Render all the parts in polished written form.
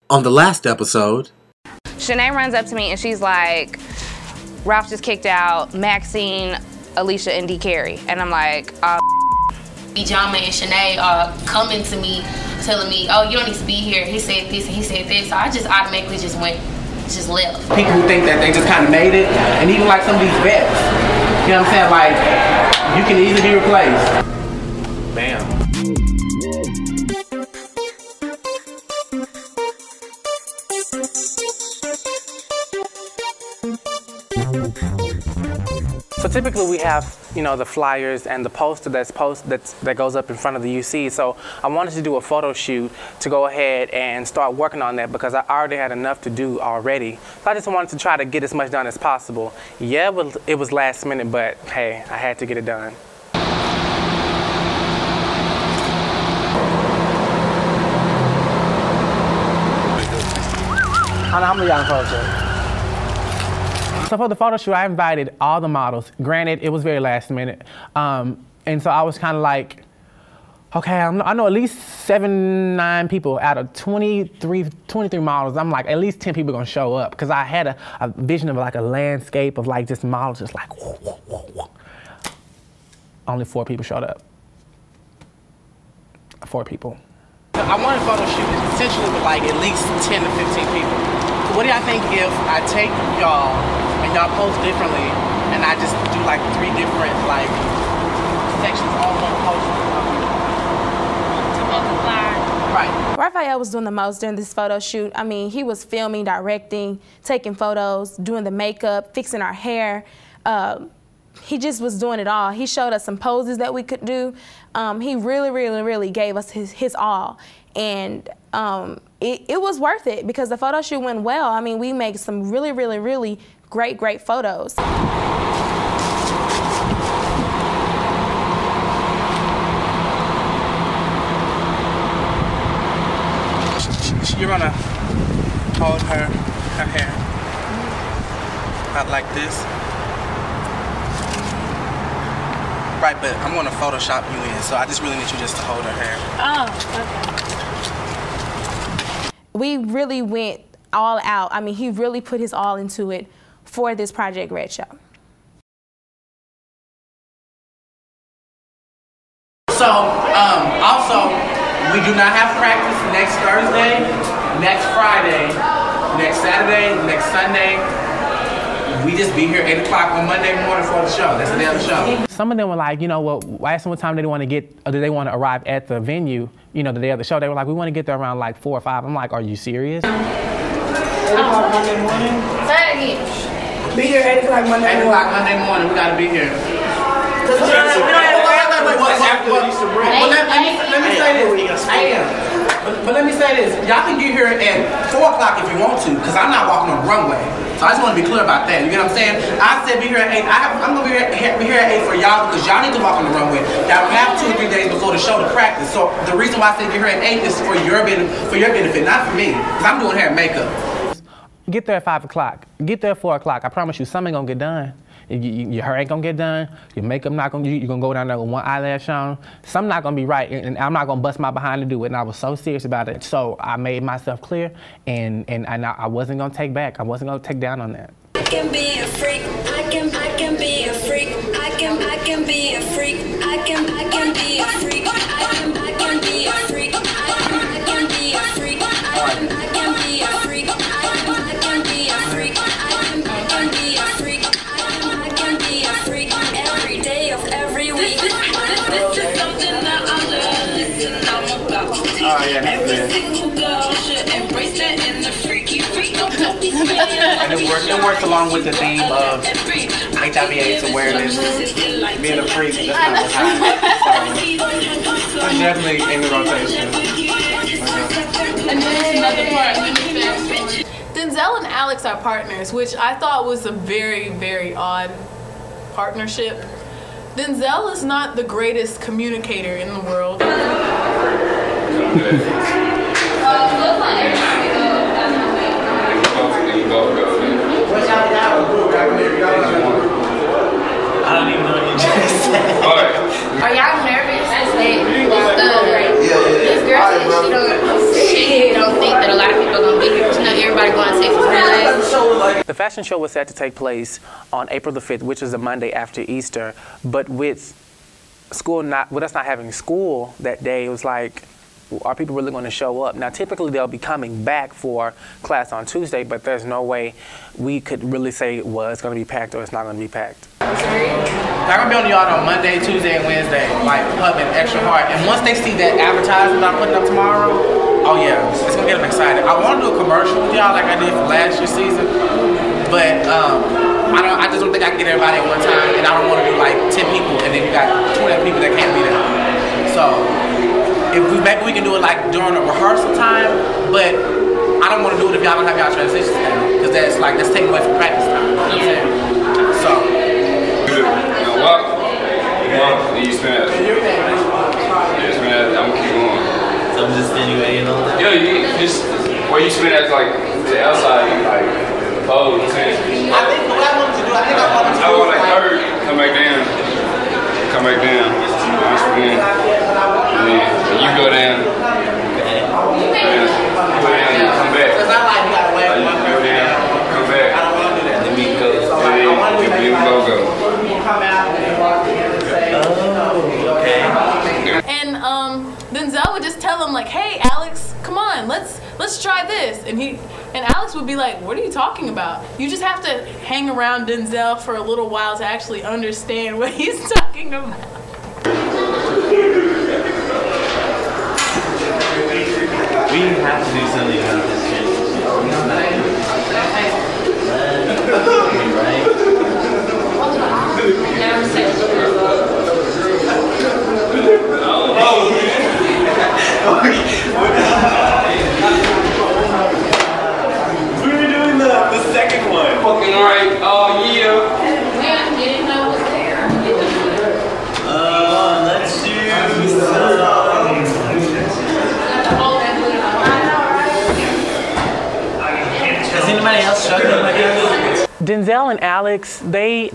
On the last episode, Shanae runs up to me and she's like, Ralph just kicked out Maxine, Alicia, and D. Carey. And I'm like, Jama and Shanae are coming to me, telling me, oh, you don't need to be here. He said this and he said this. So I just automatically just left. People who think that they just kind of made it, and even like some of these vets, you know what I'm saying? Like, you can easily be replaced. Bam. So typically we have, you know, the flyers and the poster that goes up in front of the UC. So I wanted to do a photo shoot to go ahead and start working on that because I already had enough to do already. So I just wanted to try to get as much done as possible. Yeah, it was last minute, but hey, I had to get it done. How many y'all in photo shoot? So for the photo shoot, I invited all the models. Granted, it was very last minute. And so I was kind of like, okay, I know at least 9 people out of 23 models. I'm like, at least 10 people are gonna show up. Because I had a vision of like a landscape of like just models just like, whoa, whoa, whoa, whoa. Only 4 people showed up. 4 people. I wanted a photo shoot essentially with like at least 10 to 15 people. So what do y'all think if I take y'all and y'all post differently and I just do like 3 different like sections all on post? To multiply. Right. Rafael was doing the most during this photo shoot. I mean, he was filming, directing, taking photos, doing the makeup, fixing our hair. He just was doing it all. He showed us some poses that we could do. He really gave us his all. And it was worth it because the photo shoot went well. I mean, we made some really great photos. You're gonna hold her hair out like this. Right, but I'm gonna Photoshop you in, so I just really need you just to hold her hair. Oh, okay. We really went all out. I mean, he really put his all into it for this Project Red Show. So, also, we do not have practice next Thursday, next Friday, next Saturday, next Sunday. We just be here 8 o'clock on Monday morning for the show. That's the day of the show. Some of them were like, you know, well, I asked them what time they want to get, or do they want to arrive at the venue, you know, the day of the show. They were like, we want to get there around like 4 or 5. I'm like, are you serious? 8 o'clock Monday morning? Say it again. Be here 8 o'clock Monday morning. 8 o'clock Monday morning, we got to be here. Let me say this. But let me say this. Y'all can get here at 4 o'clock if you want to, because I'm not walking on the runway. So I just want to be clear about that. You get what I'm saying? I said be here at 8. I'm going to be here at 8 for y'all because y'all need to walk on the runway. Y'all have 2 or 3 days before the show to practice. So the reason why I said get here at 8 is for your benefit, not for me. Because I'm doing hair and makeup. Get there at 5 o'clock. Get there at 4 o'clock. I promise you, something gonna get done. Your hair ain't gonna get done. Your makeup not gonna. You're gonna go down there with 1 eyelash on. Something not gonna be right, and I'm not gonna bust my behind to do it. And I was so serious about it. So I made myself clear, and I wasn't gonna take back. I wasn't gonna take down on that. I can be a freak. I can be a freak. I can be a freak. I can be a freak. I can be a freak. I can be a freak. I can be a freak. I can be a freak. I can be a freak. I can be a freak every day of every week. This is something that I love. Listen, I'm about to teach. Every single girl should embrace that in the freaky freak. And it works along with the theme of HIV/AIDS awareness, being a freak. That's not what's happening. So it's definitely in the rotation. And then another part. Denzel and Alex are partners, which I thought was a very odd partnership. Denzel is not the greatest communicator in the world. I don't even know what you just said. Are y'all nervous? This girl said she don't think that a lot of people are gonna be The fashion show was set to take place on April the 5th, which is the Monday after Easter. But with us not having school that day, it was like, are people really going to show up? Now, typically they'll be coming back for class on Tuesday, but there's no way we could really say, well, it's going to be packed or it's not going to be packed. I'm going to be on the yard on Monday, Tuesday, and Wednesday, like pumping extra hard. And once they see that advertisement I'm putting up tomorrow, oh yeah, it's going to get them excited. I want to do a commercial with y'all like I did for last year's season, but I just don't think I can get everybody at one time, and I don't want to do like 10 people, and then you got 20 people that can't be there. So maybe we can do it like during a rehearsal time, but I don't want to do it if y'all don't have y'all transitions down, because that's taking away from practice time. You know what I'm saying? So. You spin it. Yeah, spin it. I'm gonna keep going. So I'm just standing right in on that? Yeah, you just where you spin at like to the outside, like the pole. You know what I'm saying? I think what I wanted to do, I want like third, come back down. I spin, and then you go down. Come back. Because I like you gotta wait for one person down. Come back. I don't want to do that. Then we go. Go. Come out and walk in and say, And Denzel would just tell him like, "Hey, Alex, come on, let's try this." And Alex would be like, "What are you talking about?" You just have to hang around Denzel for a little while to actually understand what he's talking about. We have to do something about this transition. Right? We were doing the second one. Fucking right. Oh yeah. Yeah, you didn't know it was there. Let's do Is anybody else struggling like that? Denzel and Alex, they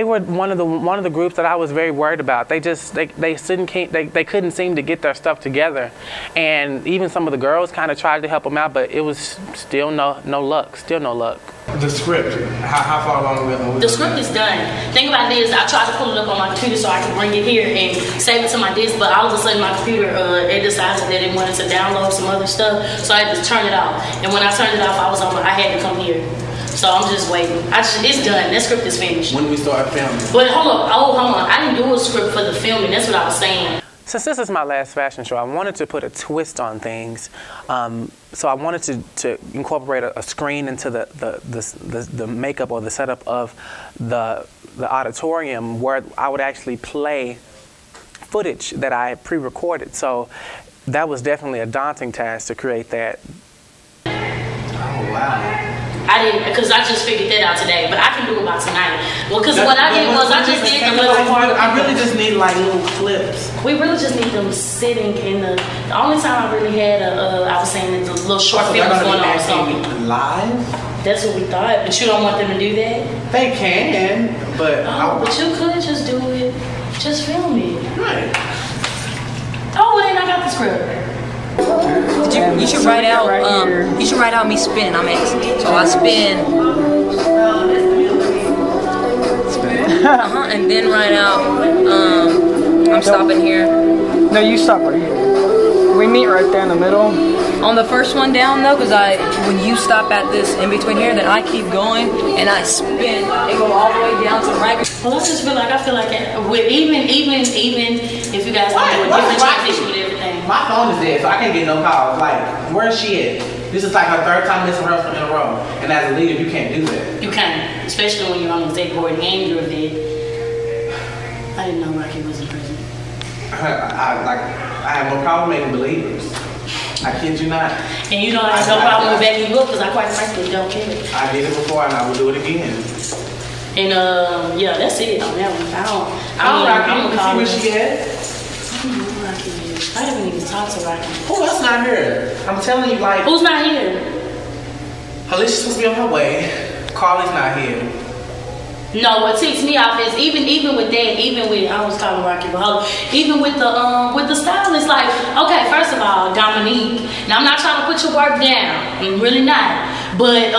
were one of the groups that I was very worried about. They couldn't seem to get their stuff together, and even some of the girls kind of tried to help them out, but it was still no luck. The script, how far along are we? The script is done. Thing about it is, I tried to pull it up on my computer so I could bring it here and save it to my disk, but all of a sudden my computer, it decided that it wanted to download some other stuff, so I had to turn it off. And when I turned it off, I had to come here. So I'm just waiting. It's done. That script is finished. When do we start filming? But hold on. I didn't do a script for the filming. That's what I was saying. Since this is my last fashion show, I wanted to put a twist on things. So I wanted to incorporate a screen into the makeup or the setup of the auditorium, where I would actually play footage that I pre-recorded. So that was definitely a daunting task to create that. Oh wow. I didn't, because I just figured that out today, but I can do it by tonight. Well, because what I did was I just did the little part. I really just need like little clips. We really just need them sitting in the only time I really had I was saying the little short film was going on or something. Live? That's what we thought, but you don't want them to do that? They can, but but you could just do it. Just film it. Right. Oh, well, then I got the script. You should write out. You should write out me spinning. I'm asking. So I spin. And then write out. I'm stopping here. No, you stop right here. We meet right there in the middle. On the first one down though, because when you stop at this in between here, then I keep going and I spin and go all the way down to right. Well, I just feel like even if you guys want to do a different transition with everything. My phone is dead, so I can't get no calls. Like, where is she at? This is like her third time missing rehearsal in a row, and as a leader, you can't do that. You can't, especially when you're on the state board and you're a vet. I didn't know Rocky was in prison. I have no problem making believers. I kid you not. And you know I have no problem with backing you up because I quite frankly don't care. I did it before and I will do it again. And yeah, that's it on that one. I'm gonna call her. See where she at? I don't know who Rocky is. I haven't even talked to Rocky. Oh, that's not here. I'm telling you, like. Who's not here? Alicia's supposed to be on her way. Carly's not here. No, what ticks me off is even with that, I was calling Rocky, but even with the stylist, like, okay, first of all, Dominique. Now I'm not trying to put your work down. I'm really not. But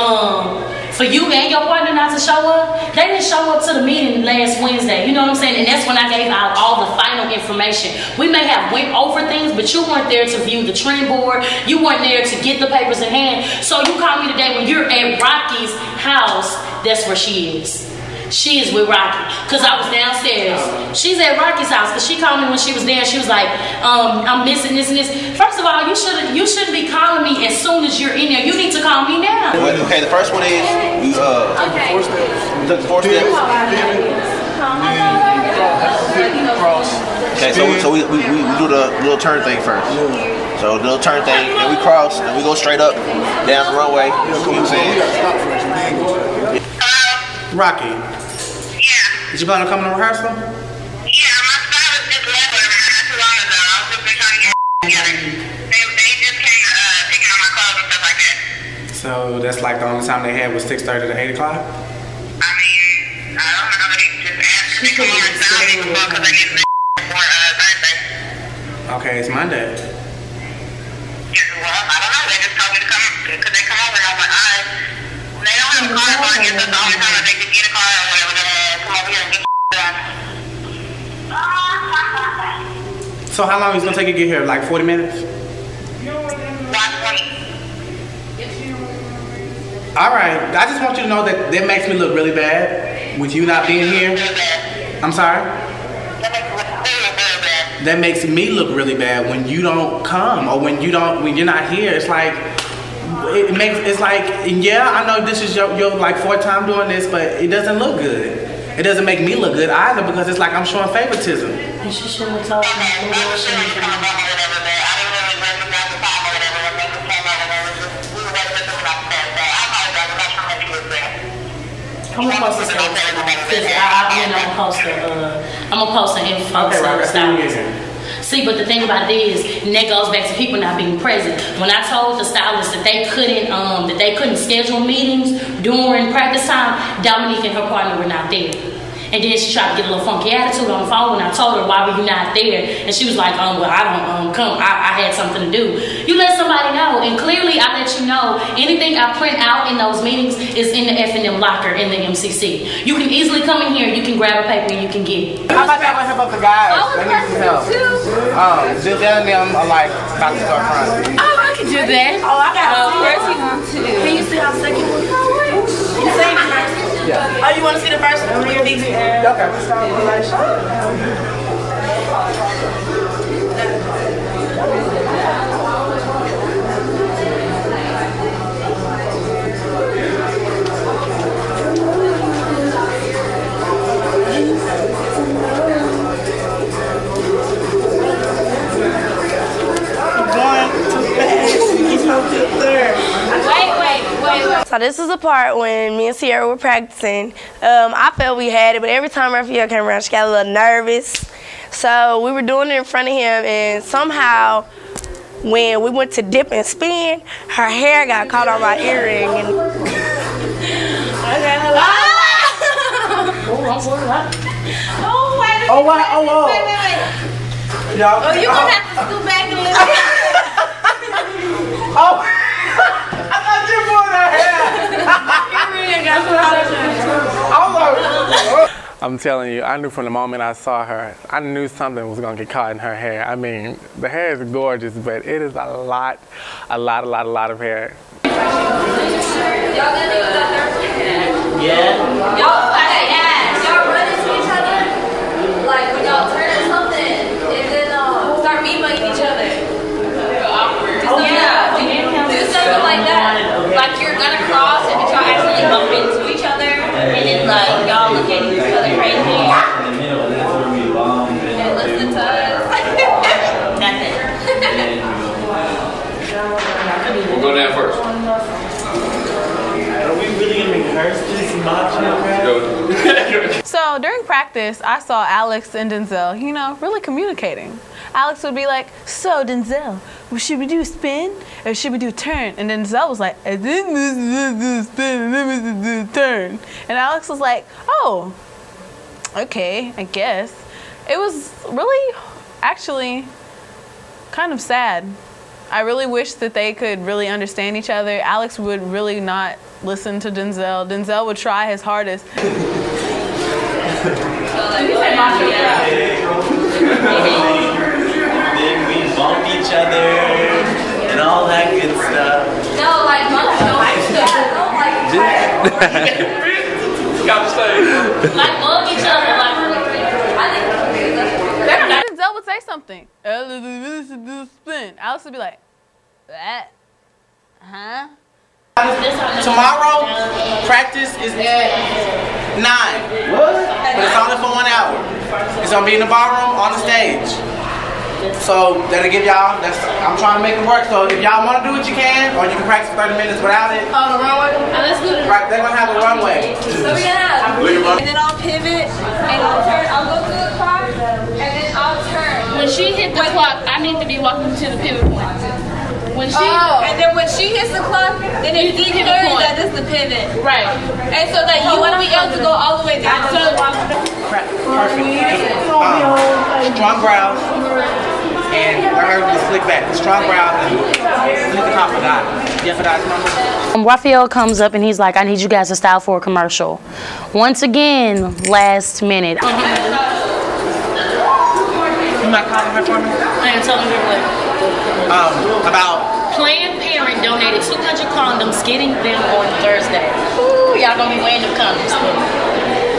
For you and your partner not to show up, they didn't show up to the meeting last Wednesday. You know what I'm saying? And that's when I gave out all the final information. We may have went over things, but you weren't there to view the trend board. You weren't there to get the papers in hand. So you call me today when you're at Rocky's house. That's where she is. She is with Rocky, cause I was downstairs. She's at Rocky's house, cause she called me when she was there. She was like, "I'm missing this and this." First of all, you shouldn't be calling me as soon as you're in there. You need to call me now. Okay, the first one is we took the 4 steps. Okay, so we do the little turn thing first. So the little turn thing, then we cross, and we go straight up down the runway. You know what I'm saying? Rocky. Did you plan on coming to rehearsal? Yeah, my stylist just left not too long ago. I was just been trying to get together. They just came picking up my clothes and stuff like that. So that's like the only time they had was 6:30 to 8 o'clock? I mean, I don't know. They just asked me to come over and style me before because I needed for Thursday. Okay, it's Monday. Well, I don't know. They just told me to come because they come over and I was like, all right. They don't have a car, so I guess that's the only time that they can get a car or whatever. Come over here and get done. So how long is it gonna take you to get here? Like 40 minutes? 1:20. All right. I just want you to know that that makes me look really bad with you not being here. I'm sorry? That makes me look really bad when you don't come or when you're not here. It's like yeah, I know this is your like 4th time doing this, but it doesn't look good. It doesn't make me look good either because it's like I'm showing favoritism. And she shouldn't have told me. I'm gonna post this I'm gonna post an info. Okay, right. See, but the thing about it is, and that goes back to people not being present. When I told the stylist that they couldn't schedule meetings during practice time, Dominique and her partner were not there. And then she tried to get a little funky attitude on the phone when I told her, why were you not there? And she was like, well, I don't come. I had something to do. You let somebody know, and clearly I let you know. Anything I print out in those meetings is in the F&M locker in the MCC. You can easily come in here, you can grab a paper, and you can get it. How about that one help up the guys? They need some help. Just telling them I'm like about to start crying. Oh, I can do that. Oh, I got first you want to. Can you see how second one? You see the first? Yeah. Oh, you want to see the first one? Okay. Wait. So this is the part when me and Sierra were practicing. I felt we had it, but every time Rafael came around, she got a little nervous. So we were doing it in front of him, and somehow when we went to dip and spin, her hair got caught on my earring. And Wait. Oh, you gonna have to scoot back a little bit. Oh, I thought you wore that hair. I'm telling you, I knew from the moment I saw her, I knew something was gonna get caught in her hair. I mean, the hair is gorgeous, but it is a lot of hair. Yeah. Y'all run into each other, like when y'all turn or something, and then start mean-mugging each other. Yeah, do something like that. Like you're gonna cross and y'all actually bump into each other, and then like y'all look at each other crazy. And listen to us. Nothing. We'll go down first. Are we really gonna rehearse this So during practice, I saw Alex and Denzel, really communicating. Alex would be like, so Denzel, should we do spin or should we do turn? And Denzel was like, I think this is spin and then we do turn. And Alex was like, oh, okay, I guess. It was really, actually, kind of sad. I really wish that they could really understand each other. Alex would really not listen to Denzel. Denzel would try his hardest. Then we bump each other and all that good stuff. No, like Got to say. Like mug each other, like. Denzel would say something. Alex would be like, that, huh? Tomorrow, practice is at 9. What? But it's only for 1 hour. It's gonna be in the ballroom on the stage. So that'll give y'all. I'm trying to make it work. So if y'all want to do what you can, or you can practice 30 minutes without it. On the runway? Let's do it. Right, they're gonna have a runway. So we have, and then I'll pivot, and I'll turn, I'll go to the clock, and then I'll turn. When she hit the clock, I need to be walking to the pivot point. When she, and then when she hits the clock, then it's the pivot point. That is the pivot. Right. And so that you will be able to go all the way down. Perfect. Strong brows. And I heard the slick back. Strong brows and slick the top of that. Yeah, for that. Rafael comes up and he's like, I need you guys to style for a commercial. Once again, last minute. You not calling her for me? I am telling her what? About Planned Parent donated 200 condoms, getting them on Thursday. Ooh, y'all gonna be wearing them condoms.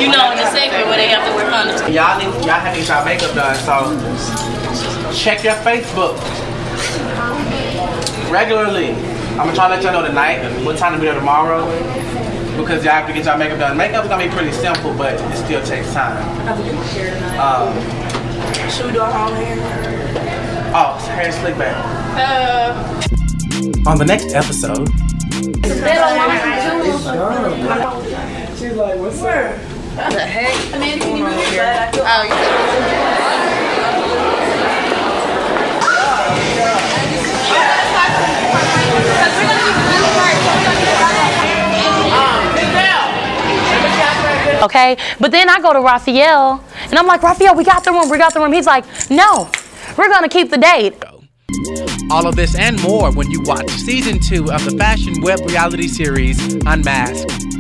You know, in the segment where they have to wear condoms. y'all have to get y'all makeup done, so check your Facebook regularly. I'm gonna try to let y'all know tonight what time to be there tomorrow, because y'all have to get y'all makeup done. Makeup's gonna be pretty simple, but it still takes time. Should we do our own hair? Oh, hair slick back. On the next episode. She's like, what's up? What the heck? Amanda, can you move your butt? Oh, Okay, but then I go to Rafael and I'm like, Rafael, we got the room. He's like, no, we're gonna keep the date. All of this and more when you watch Season 2 of the fashion web reality series, UnMasked.